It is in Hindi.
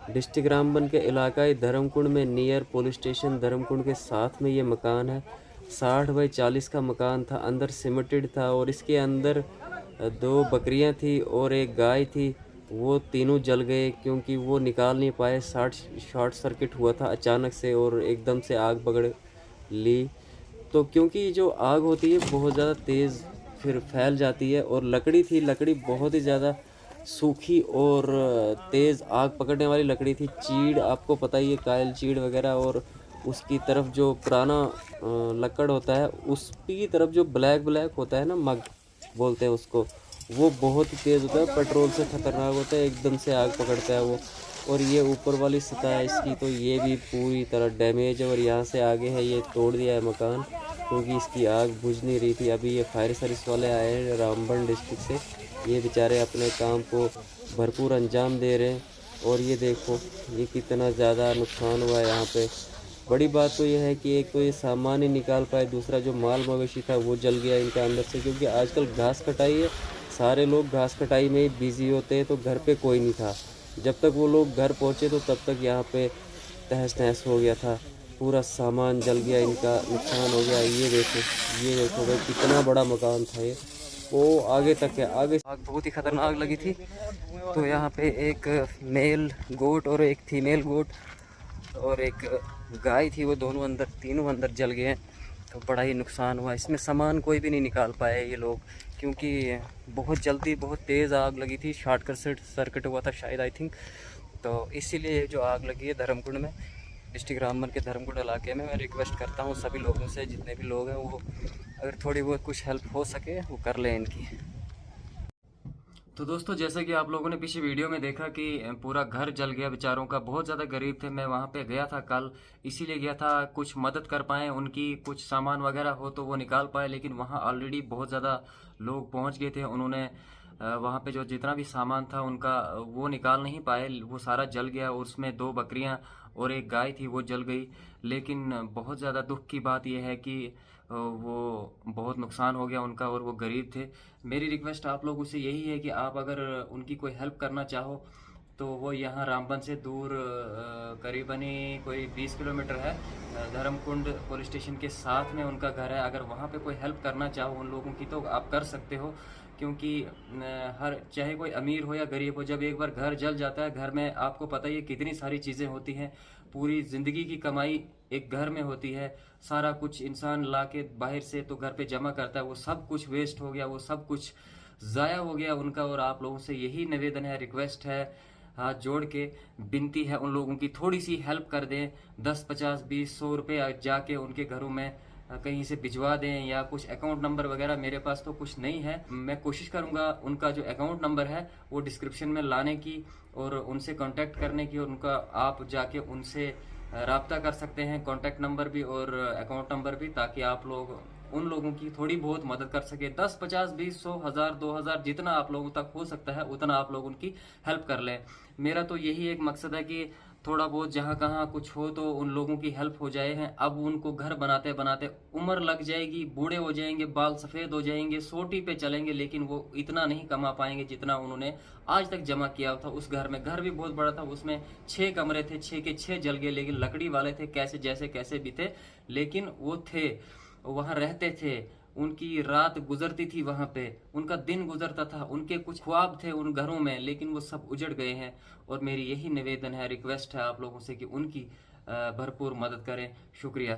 डिस्ट्रिक्ट रामबन के इलाकाई धर्मकुंड में नियर पुलिस स्टेशन धर्मकुंड के साथ में ये मकान है। 60 बाई 40 का मकान था, अंदर सिमटेड था और इसके अंदर 2 बकरियां थी और एक गाय थी। वो तीनों जल गए क्योंकि वो निकाल नहीं पाए। शॉर्ट सर्किट हुआ था अचानक से और एकदम से आग पकड़ ली। तो क्योंकि जो आग होती है बहुत ज़्यादा तेज़ फिर फैल जाती है और लकड़ी थी, लकड़ी बहुत ही ज़्यादा सूखी और तेज़ आग पकड़ने वाली लकड़ी थी। चीड़ आपको पता ही है, कायल चीड़ वगैरह, और उसकी तरफ जो पुराना लकड़ होता है उसकी तरफ जो ब्लैक ब्लैक होता है ना, मग बोलते हैं उसको, वो बहुत ही तेज़ होता है, पेट्रोल से ख़तरनाक होता है, एकदम से आग पकड़ता है वो। और ये ऊपर वाली सतह है इसकी, तो ये भी पूरी तरह डैमेज है और यहाँ से आगे है ये तोड़ दिया है मकान क्योंकि इसकी आग बुझ नहीं रही थी। अभी ये फायर सर्विस वाले आए हैं रामबन डिस्ट्रिक्ट से, ये बेचारे अपने काम को भरपूर अंजाम दे रहे हैं। और ये देखो ये कितना ज़्यादा नुकसान हुआ है यहाँ पे। बड़ी बात तो ये है कि एक तो ये सामान ही निकाल पाए, दूसरा जो माल मवेशी था वो जल गया इनके अंदर से, क्योंकि आजकल घास कटाई है, सारे लोग घास कटाई में ही बिजी होते हैं, तो घर पे कोई नहीं था। जब तक वो लोग घर पहुँचे तो तब तक यहाँ पे तहस नहस हो गया था, पूरा सामान जल गया, इनका नुकसान हो गया। ये देखो भाई कितना बड़ा मकान था ये, वो आगे तक है। आगे आग बहुत ही ख़तरनाक लगी थी। तो यहाँ पे एक मेल गोट और एक फीमेल गोट और एक गाय थी, वो दोनों अंदर, तीनों अंदर जल गए हैं। तो बड़ा ही नुकसान हुआ। इसमें सामान कोई भी नहीं निकाल पाए ये लोग, क्योंकि बहुत जल्दी बहुत तेज़ आग लगी थी, शॉर्ट सर्किट हुआ था शायद, आई थिंक। तो इसीलिए जो आग लगी है धर्मकुंड में, डिस्ट्रिक्ट रामबन के धर्मकुंड इलाके में। मैं रिक्वेस्ट करता हूँ सभी लोगों से, जितने भी लोग हैं, वो अगर थोड़ी बहुत कुछ हेल्प हो सके वो कर लें इनकी। तो दोस्तों, जैसा कि आप लोगों ने पीछे वीडियो में देखा कि पूरा घर जल गया बेचारों का, बहुत ज़्यादा गरीब थे। मैं वहाँ पे गया था कल, इसीलिए गया था कुछ मदद कर पाएँ उनकी, कुछ सामान वगैरह हो तो वो निकाल पाए। लेकिन वहाँ ऑलरेडी बहुत ज़्यादा लोग पहुँच गए थे, उन्होंने वहाँ पे जो जितना भी सामान था उनका वो निकाल नहीं पाए, वो सारा जल गया। और उसमें 2 बकरियाँ और एक गाय थी, वो जल गई। लेकिन बहुत ज़्यादा दुख की बात यह है कि वो बहुत नुकसान हो गया उनका, और वो गरीब थे। मेरी रिक्वेस्ट आप लोगों से यही है कि आप अगर उनकी कोई हेल्प करना चाहो तो वो यहाँ रामबन से दूर करीबन ही कोई 20 किलोमीटर है, धर्मकुंड पुलिस स्टेशन के साथ में उनका घर है। अगर वहाँ पे कोई हेल्प करना चाहो उन लोगों की तो आप कर सकते हो, क्योंकि हर चाहे कोई अमीर हो या गरीब हो, जब एक बार घर जल जाता है, घर में आपको पता ही है कितनी सारी चीज़ें होती हैं, पूरी ज़िंदगी की कमाई एक घर में होती है, सारा कुछ इंसान ला के बाहर से तो घर पे जमा करता है, वो सब कुछ वेस्ट हो गया, वो सब कुछ ज़ाया हो गया उनका। और आप लोगों से यही निवेदन है, रिक्वेस्ट है, हाथ जोड़ के विनती है, उन लोगों की थोड़ी सी हेल्प कर दें। 10, 50, 20, 100 रुपये जाके उनके घरों में कहीं से भिजवा दें, या कुछ अकाउंट नंबर वगैरह, मेरे पास तो कुछ नहीं है। मैं कोशिश करूंगा उनका जो अकाउंट नंबर है वो डिस्क्रिप्शन में लाने की और उनसे कांटेक्ट करने की, और उनका आप जाके उनसे राब्ता कर सकते हैं, कांटेक्ट नंबर भी और अकाउंट नंबर भी, ताकि आप लोग उन लोगों की थोड़ी बहुत मदद कर सके। 10, 50, 20, 100, 1000, 2000, जितना आप लोगों तक हो सकता है उतना आप लोग उनकी हेल्प कर लें। मेरा तो यही एक मकसद है कि थोड़ा बहुत जहाँ कहाँ कुछ हो तो उन लोगों की हेल्प हो जाए। हैं अब उनको घर बनाते बनाते उम्र लग जाएगी, बूढ़े हो जाएंगे, बाल सफ़ेद हो जाएंगे, सोटी पे चलेंगे, लेकिन वो इतना नहीं कमा पाएंगे जितना उन्होंने आज तक जमा किया था उस घर में। घर भी बहुत बड़ा था, उसमें 6 कमरे थे, 6 के 6 जल गए, लेकिन लकड़ी वाले थे, कैसे जैसे कैसे भी थे, लेकिन वो थे, वहाँ रहते थे, उनकी रात गुजरती थी वहाँ पे, उनका दिन गुजरता था, उनके कुछ ख्वाब थे उन घरों में, लेकिन वो सब उजड़ गए हैं। और मेरी यही निवेदन है, रिक्वेस्ट है आप लोगों से कि उनकी भरपूर मदद करें। शुक्रिया।